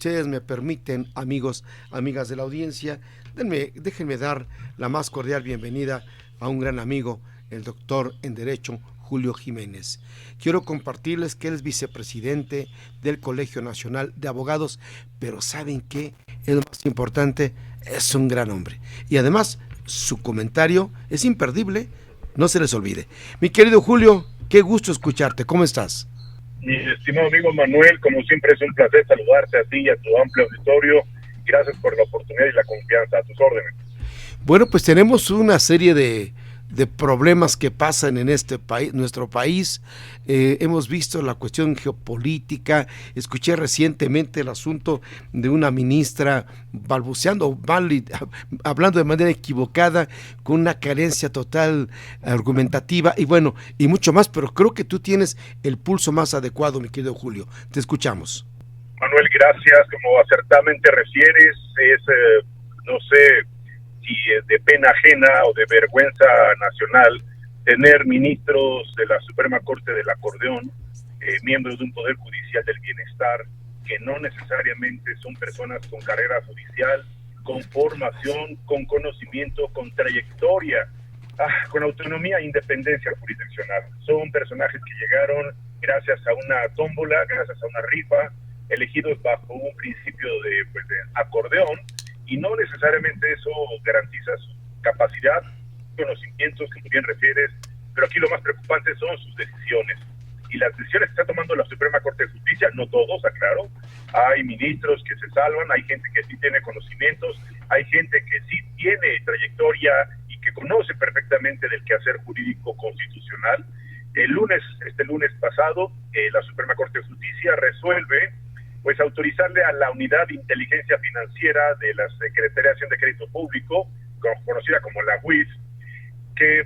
ustedes me permiten, amigos, amigas de la audiencia, déjenme dar la más cordial bienvenida a un gran amigo, el doctor en Derecho, Julio Jiménez. Quiero compartirles que él es vicepresidente del Colegio Nacional de Abogados, pero ¿saben qué? Es lo más importante, es un gran hombre. Y además, su comentario es imperdible, no se les olvide. Mi querido Julio, qué gusto escucharte, ¿cómo estás? Mi estimado amigo Manuel, como siempre es un placer saludarte a ti y a tu amplio auditorio. Gracias por la oportunidad y la confianza, a tus órdenes. Bueno, pues tenemos una serie de problemas que pasan en este país, nuestro país. Hemos visto la cuestión geopolítica. Escuché recientemente el asunto de una ministra balbuceando, hablando de manera equivocada, con una carencia total argumentativa y bueno, y mucho más, pero creo que tú tienes el pulso más adecuado, mi querido Julio. Te escuchamos. Manuel, gracias. Como acertadamente refieres, no sé si es de pena ajena o de vergüenza nacional tener ministros de la Suprema Corte del Acordeón, miembros de un Poder Judicial del Bienestar, que no necesariamente son personas con carrera judicial, con formación, con conocimiento, con trayectoria, con autonomía e independencia jurisdiccional. Son personajes que llegaron gracias a una tómbola, gracias a una rifa, elegidos bajo un principio de acordeón, y no necesariamente eso garantiza su capacidad, conocimientos, que bien refieres, pero aquí lo más preocupante son sus decisiones. Y las decisiones que está tomando la Suprema Corte de Justicia, no todos, aclaro, hay ministros que se salvan, hay gente que sí tiene conocimientos, hay gente que sí tiene trayectoria y que conoce perfectamente del quehacer jurídico constitucional. Este lunes pasado, la Suprema Corte de Justicia resuelve autorizarle a la Unidad de Inteligencia Financiera de la Secretaría de Hacienda de Crédito Público, conocida como la UIF, que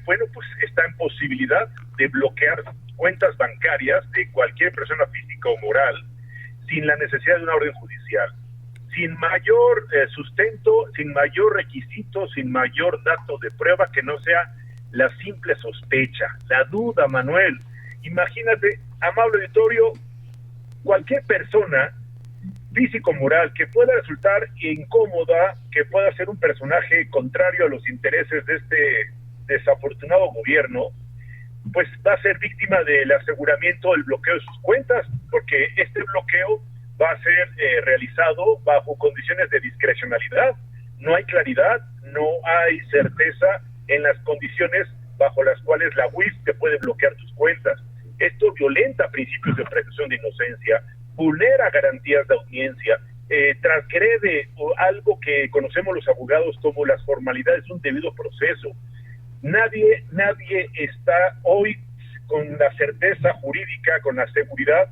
está en posibilidad de bloquear cuentas bancarias de cualquier persona física o moral sin la necesidad de una orden judicial, sin mayor sustento, sin mayor requisito, sin mayor dato de prueba que no sea la simple sospecha, la duda, Manuel. Imagínate, amable auditorio, cualquier persona físico-moral que pueda resultar incómoda, que pueda ser un personaje contrario a los intereses de este desafortunado gobierno, pues va a ser víctima del aseguramiento, el bloqueo de sus cuentas, porque este bloqueo va a ser realizado bajo condiciones de discrecionalidad. No hay claridad, no hay certeza en las condiciones bajo las cuales la UIF te puede bloquear tus cuentas. Esto violenta principios de presunción de inocencia, vulnera garantías de audiencia, transgrede algo que conocemos los abogados como las formalidades de un debido proceso. Nadie está hoy con la certeza jurídica, con la seguridad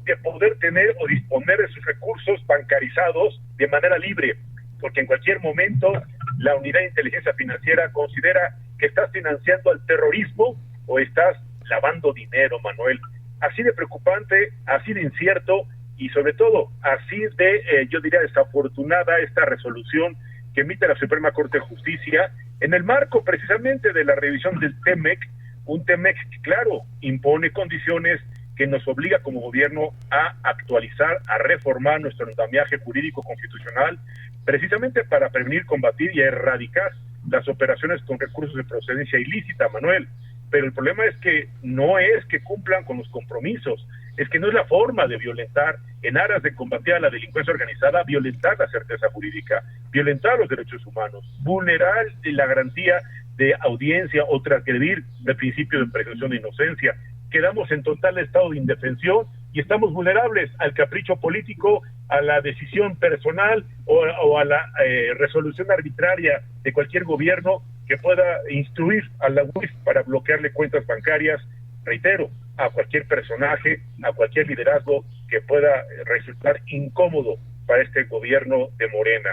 de poder tener o disponer de sus recursos bancarizados de manera libre, porque en cualquier momento la Unidad de Inteligencia Financiera considera que estás financiando al terrorismo o estás lavando dinero, Manuel. Así de preocupante, así de incierto y sobre todo así de, yo diría, desafortunada esta resolución que emite la Suprema Corte de Justicia en el marco precisamente de la revisión del TEMEC, un TEMEC que, claro, impone condiciones que nos obliga como gobierno a actualizar, a reformar nuestro andamiaje jurídico constitucional, precisamente para prevenir, combatir y erradicar las operaciones con recursos de procedencia ilícita, Manuel. Pero el problema es que no es que cumplan con los compromisos, es que no es la forma de violentar, en aras de combatir a la delincuencia organizada, violentar la certeza jurídica, violentar los derechos humanos, vulnerar la garantía de audiencia o transgredir el principio de presunción de inocencia. Quedamos en total estado de indefensión y estamos vulnerables al capricho político, a la decisión personal o a la resolución arbitraria de cualquier gobierno que pueda instruir a la UIF para bloquearle cuentas bancarias, reitero, a cualquier personaje, a cualquier liderazgo que pueda resultar incómodo para este gobierno de Morena.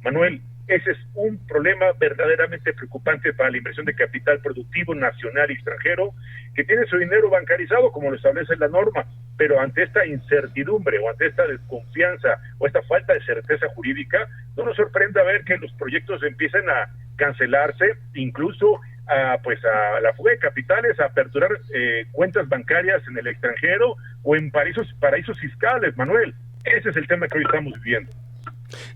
Manuel, ese es un problema verdaderamente preocupante para la inversión de capital productivo nacional y extranjero, que tiene su dinero bancarizado, como lo establece la norma, pero ante esta incertidumbre o ante esta desconfianza o esta falta de certeza jurídica, no nos sorprenda ver que los proyectos empiecen a cancelarse, incluso a la fuga de capitales, a aperturar cuentas bancarias en el extranjero o en paraísos fiscales, Manuel. Ese es el tema que hoy estamos viviendo.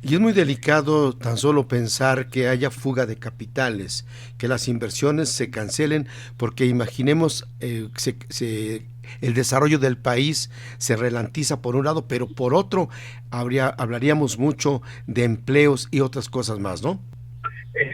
Y es muy delicado tan solo pensar que haya fuga de capitales, que las inversiones se cancelen, porque imaginemos el desarrollo del país se ralentiza por un lado, pero por otro hablaríamos mucho de empleos y otras cosas más, ¿no?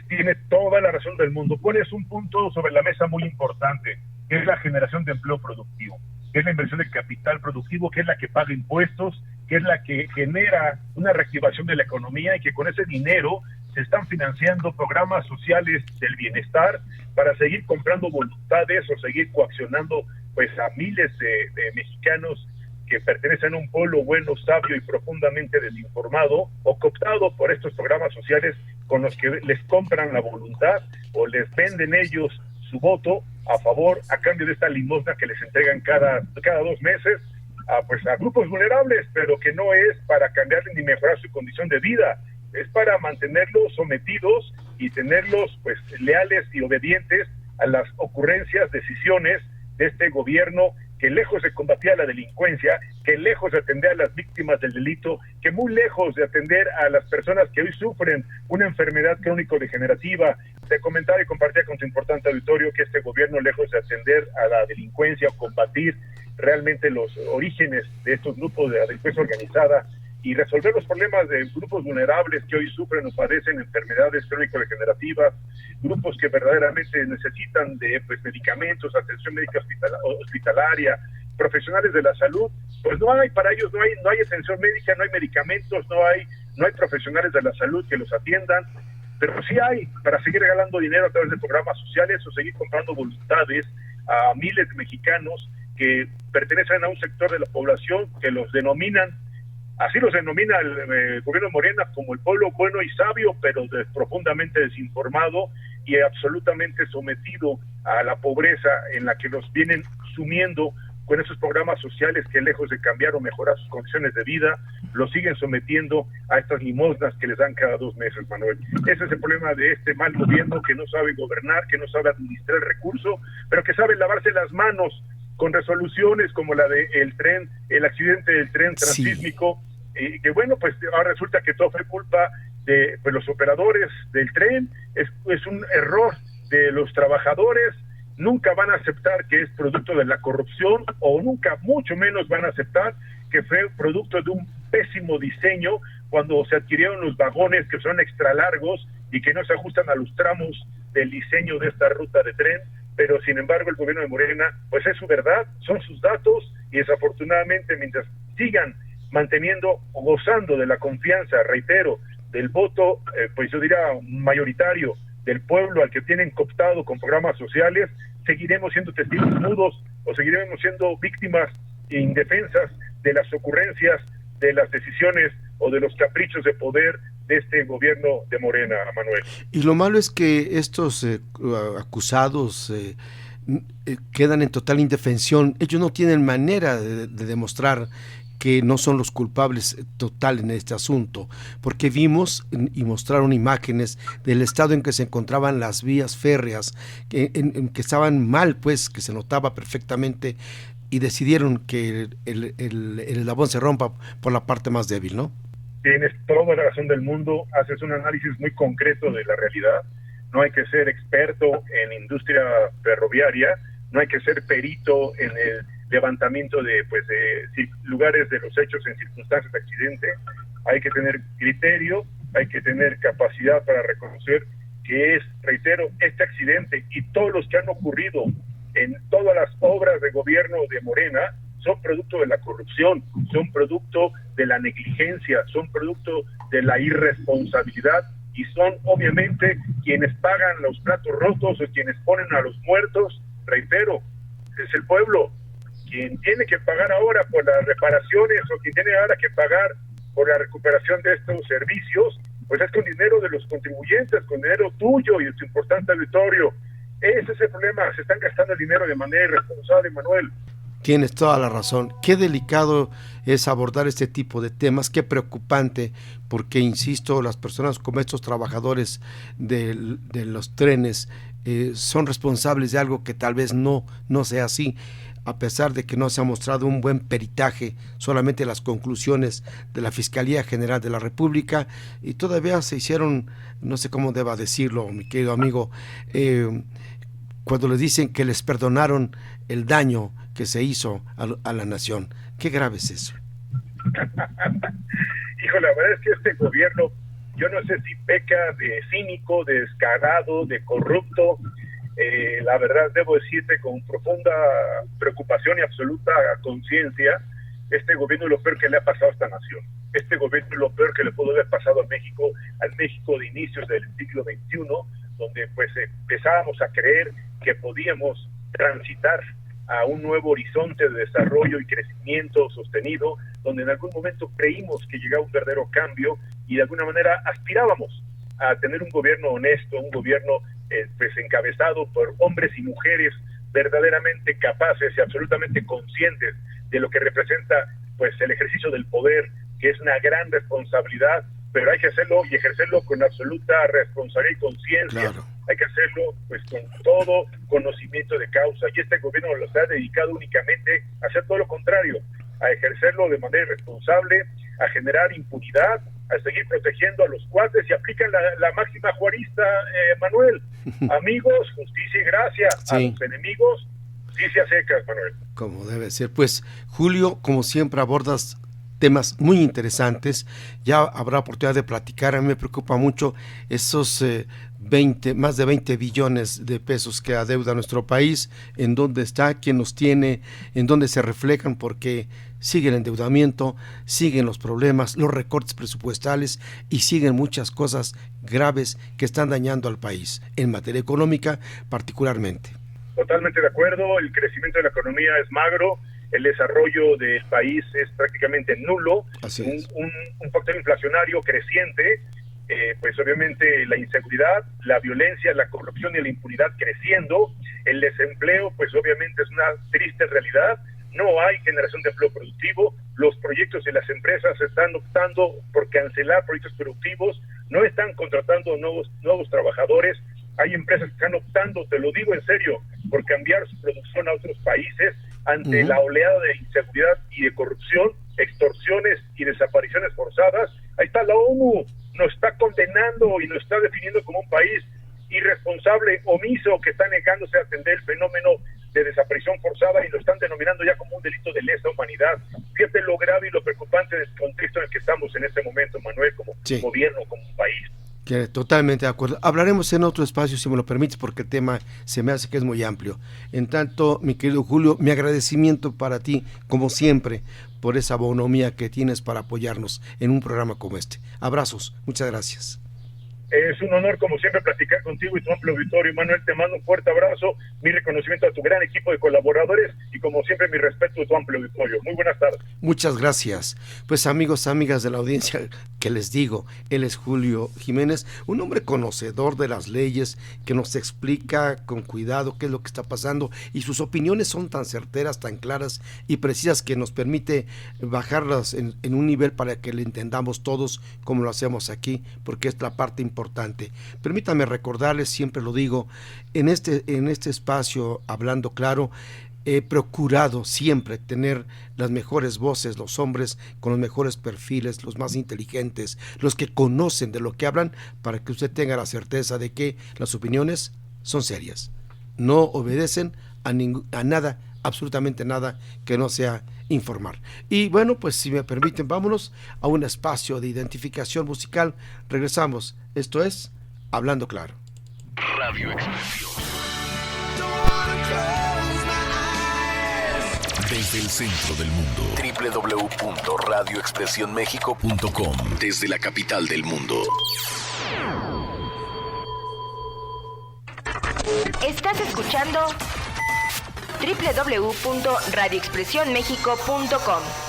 Tiene toda la razón del mundo. Pones un punto sobre la mesa muy importante, que es la generación de empleo productivo, que es la inversión de capital productivo, que es la que paga impuestos, que es la que genera una reactivación de la economía y que con ese dinero se están financiando programas sociales del bienestar para seguir comprando voluntades o seguir coaccionando pues a miles de mexicanos que pertenecen a un pueblo bueno, sabio y profundamente desinformado o cooptado por estos programas sociales con los que les compran la voluntad o les venden ellos su voto a favor a cambio de esta limosna que les entregan cada 2 meses a grupos vulnerables, pero que no es para cambiarle ni mejorar su condición de vida, es para mantenerlos sometidos y tenerlos pues leales y obedientes a las ocurrencias, decisiones de este gobierno que lejos de combatir a la delincuencia, que lejos de atender a las víctimas del delito, que muy lejos de atender a las personas que hoy sufren una enfermedad crónico-degenerativa. Te comentaba y compartía con tu importante auditorio que este gobierno, lejos de atender a la delincuencia o combatir realmente los orígenes de estos grupos de la delincuencia organizada y resolver los problemas de grupos vulnerables que hoy sufren o padecen enfermedades crónico-degenerativas, grupos que verdaderamente necesitan de medicamentos, atención médica hospitalaria, profesionales de la salud, pues no hay, para ellos no hay atención médica, no hay medicamentos, no hay profesionales de la salud que los atiendan, pero sí hay para seguir regalando dinero a través de programas sociales o seguir comprando voluntades a miles de mexicanos que pertenecen a un sector de la población que los denominan, así los denomina el gobierno de Morena, como el pueblo bueno y sabio, pero profundamente desinformado y absolutamente sometido a la pobreza en la que los vienen sumiendo con esos programas sociales que lejos de cambiar o mejorar sus condiciones de vida, los siguen sometiendo a estas limosnas que les dan cada 2 meses, Manuel. Ese es el problema de este mal gobierno que no sabe gobernar, que no sabe administrar el recurso, pero que sabe lavarse las manos con resoluciones como la de el accidente del tren transísmico, sí. Que bueno, pues ahora resulta que todo fue culpa de los operadores del tren, es un error de los trabajadores, nunca van a aceptar que es producto de la corrupción o nunca, mucho menos van a aceptar que fue producto de un pésimo diseño cuando se adquirieron los vagones que son extra largos y que no se ajustan a los tramos del diseño de esta ruta de tren, pero sin embargo el gobierno de Morena, pues es su verdad, son sus datos y desafortunadamente mientras sigan manteniendo o gozando de la confianza, reitero, del voto, pues yo diría mayoritario del pueblo al que tienen cooptado con programas sociales, seguiremos siendo testigos mudos o seguiremos siendo víctimas indefensas de las ocurrencias, de las decisiones o de los caprichos de poder de este gobierno de Morena, Manuel. Y lo malo es que estos acusados quedan en total indefensión. Ellos no tienen manera de demostrar que no son los culpables total en este asunto, porque vimos y mostraron imágenes del estado en que se encontraban las vías férreas, en que estaban mal, pues, que se notaba perfectamente, y decidieron que el eslabón se rompa por la parte más débil, ¿no? Tienes toda la razón del mundo, haces un análisis muy concreto de la realidad, no hay que ser experto en industria ferroviaria, no hay que ser perito en el levantamiento de lugares de los hechos en circunstancias de accidente, hay que tener criterio, hay que tener capacidad para reconocer que es, reitero, este accidente y todos los que han ocurrido en todas las obras de gobierno de Morena son producto de la corrupción, son producto de la negligencia, son producto de la irresponsabilidad y son obviamente quienes pagan los platos rotos o quienes ponen a los muertos, reitero, es el pueblo. Quien tiene que pagar ahora por las reparaciones o quien tiene ahora que pagar por la recuperación de estos servicios, pues es con dinero de los contribuyentes, con dinero tuyo y de tu importante auditorio. Ese es el problema, se están gastando el dinero de manera irresponsable, Manuel. Tienes toda la razón. Qué delicado es abordar este tipo de temas, qué preocupante, porque, insisto, las personas como estos trabajadores de los trenes son responsables de algo que tal vez no sea así, a pesar de que no se ha mostrado un buen peritaje, solamente las conclusiones de la Fiscalía General de la República, y todavía se hicieron, no sé cómo deba decirlo, mi querido amigo, cuando les dicen que les perdonaron el daño que se hizo a la nación. Qué grave es eso. Hijo, la verdad es que este gobierno, yo no sé si peca de cínico, de descarado, de corrupto. La verdad, debo decirte con profunda preocupación y absoluta conciencia, este gobierno es lo peor que le ha pasado a esta nación. Este gobierno es lo peor que le pudo haber pasado a México, al México de inicios del siglo XXI, donde pues empezábamos a creer que podíamos transitar a un nuevo horizonte de desarrollo y crecimiento sostenido, donde en algún momento creímos que llegaba un verdadero cambio y de alguna manera aspirábamos a tener un gobierno honesto, un gobierno pues encabezado por hombres y mujeres verdaderamente capaces y absolutamente conscientes de lo que representa pues el ejercicio del poder, que es una gran responsabilidad, pero hay que hacerlo y ejercerlo con absoluta responsabilidad y conciencia. Claro. Hay que hacerlo pues con todo conocimiento de causa, y este gobierno lo está dedicado únicamente a hacer todo lo contrario, a ejercerlo de manera irresponsable, a generar impunidad, a seguir protegiendo a los cuates, y aplican la máxima juarista, Manuel. Amigos, justicia y gracia. Sí. A los enemigos, justicia secas, Manuel. Como debe ser. Pues, Julio, como siempre abordas temas muy interesantes. Ya habrá oportunidad de platicar. A mí me preocupa mucho esos más de 20 billones de pesos que adeuda nuestro país, en dónde está, quién los tiene, en dónde se reflejan, porque sigue el endeudamiento, siguen los problemas, los recortes presupuestales y siguen muchas cosas graves que están dañando al país, en materia económica particularmente. Totalmente de acuerdo, el crecimiento de la economía es magro, el desarrollo del país es prácticamente nulo, un factor inflacionario creciente, pues obviamente la inseguridad, la violencia, la corrupción y la impunidad creciendo, el desempleo pues obviamente es una triste realidad, no hay generación de empleo productivo, los proyectos y las empresas están optando por cancelar proyectos productivos, no están contratando nuevos trabajadores, hay empresas que están optando, te lo digo en serio, por cambiar su producción a otros países ante la oleada de inseguridad y de corrupción, extorsiones y desapariciones forzadas. Ahí está la ONU, nos está condenando y nos está definiendo como un país irresponsable, omiso, que está negándose a atender el fenómeno de desaparición forzada y lo están denominando ya como un delito de lesa humanidad. Fíjate lo grave y lo preocupante del contexto en el que estamos en este momento, Manuel, como gobierno, como un país. Totalmente de acuerdo. Hablaremos en otro espacio, si me lo permites, porque el tema se me hace que es muy amplio. En tanto, mi querido Julio, mi agradecimiento para ti, como siempre, por esa bonomía que tienes para apoyarnos en un programa como este. Abrazos, muchas gracias. Es un honor, como siempre, platicar contigo y tu amplio auditorio. Manuel, te mando un fuerte abrazo, mi reconocimiento a tu gran equipo de colaboradores y, como siempre, mi respeto a tu amplio auditorio. Muy buenas tardes. Muchas gracias. Pues, amigos, amigas de la audiencia, que les digo, él es Julio Jiménez, un hombre conocedor de las leyes, que nos explica con cuidado qué es lo que está pasando, y sus opiniones son tan certeras, tan claras y precisas, que nos permite bajarlas en un nivel para que le entendamos todos, como lo hacemos aquí, porque es la parte importante. Permítame recordarles, siempre lo digo, en este espacio, Hablando Claro, he procurado siempre tener las mejores voces, los hombres con los mejores perfiles, los más inteligentes, los que conocen de lo que hablan, para que usted tenga la certeza de que las opiniones son serias, no obedecen a nada, absolutamente nada que no sea informar. Y bueno, pues si me permiten, vámonos a un espacio de identificación musical. Regresamos. Esto es Hablando Claro. Radio Expresión. Desde el centro del mundo. www.radioexpresionmexico.com. Desde la capital del mundo. Estás escuchando www.radioexpresionmexico.com.